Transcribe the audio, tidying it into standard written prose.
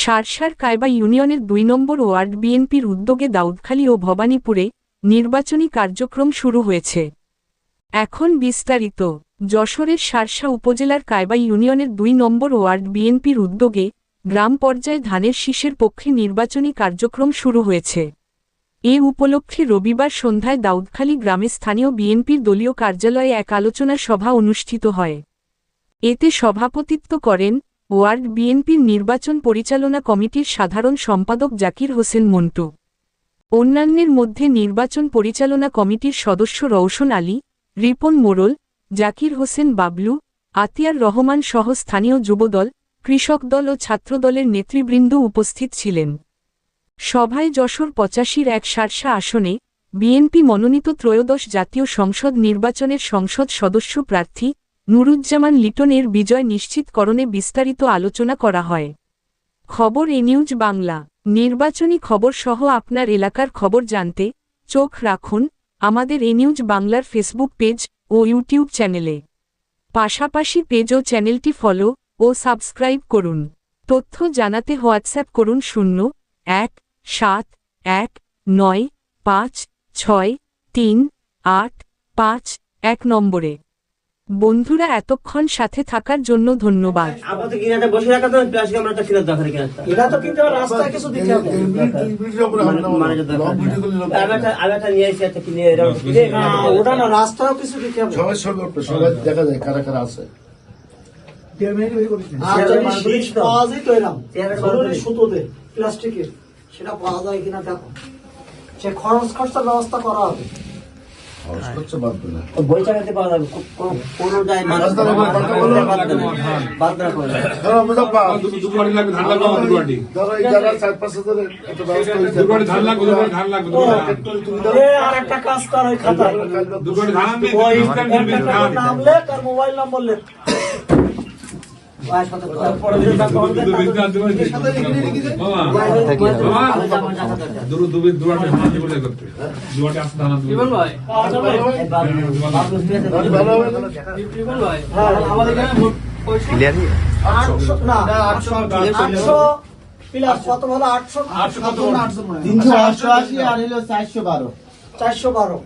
সারসার কায়বা ইউনিয়নের ২ নম্বর ওয়ার্ড বিএনপির উদ্যোগে দাউদখালী ও ভবানীপুরে নির্বাচনী কার্যক্রম শুরু হয়েছে। এখন বিস্তারিত। যশোরের সারসা উপজেলার কায়বা ইউনিয়নের ২ নম্বর ওয়ার্ড বিএনপির উদ্যোগে গ্রাম পর্যায়ে ধানের শীষের পক্ষে নির্বাচনী কার্যক্রম শুরু হয়েছে। এ উপলক্ষে রবিবার সন্ধ্যায় দাউদখালী গ্রামে স্থানীয় বিএনপির দলীয় কার্যালয়ে এক আলোচনা সভা অনুষ্ঠিত হয়। এতে সভাপতিত্ব করেন ওয়ার্ড বিএনপির নির্বাচন পরিচালনা কমিটির সাধারণ সম্পাদক জাকির হোসেন মন্টু। অন্যান্যের মধ্যে নির্বাচন পরিচালনা কমিটির সদস্য রওশন আলী, রিপন মোড়ল, জাকির হোসেন বাবলু, আতিয়ার রহমান সহ স্থানীয় যুবদল, কৃষক দল ও ছাত্রদলের নেতৃবৃন্দ উপস্থিত ছিলেন। সভায় যশোর ৮৫-এর এক সারসা আসনে বিএনপি মনোনীত ত্রয়োদশ জাতীয় সংসদ নির্বাচনের সংসদ সদস্য প্রার্থী নুরুজ্জামান লিটনের বিজয় নিশ্চিতকরণে বিস্তারিত আলোচনা করা হয়। খবর এ নিউজ বাংলা। নির্বাচনী খবর সহ আপনার এলাকার খবর জানতে চোখ রাখুন আমাদের এ নিউজ বাংলার ফেসবুক পেজ ও ইউটিউব চ্যানেলে। পাশাপাশি পেজ ও চ্যানেলটি ফলো ও সাবস্ক্রাইব করুন। তথ্য জানাতে হোয়াটসঅ্যাপ করুন 0-1-7-1-9-5-6-3-8-5-1 নম্বরে। বন্ধুরা, এতক্ষণ সাথে থাকার জন্য ধন্যবাদ। সেটা পাওয়া যায় কিনা দেখো, সে খরচ খরচার ব্যবস্থা করা হবে। বই চালাতে পাওয়া যাবে কোনো আর একটা কাজ কর, ওই খাতায় নামলে তার মোবাইল নম্বর লেখ। $812 আর 412।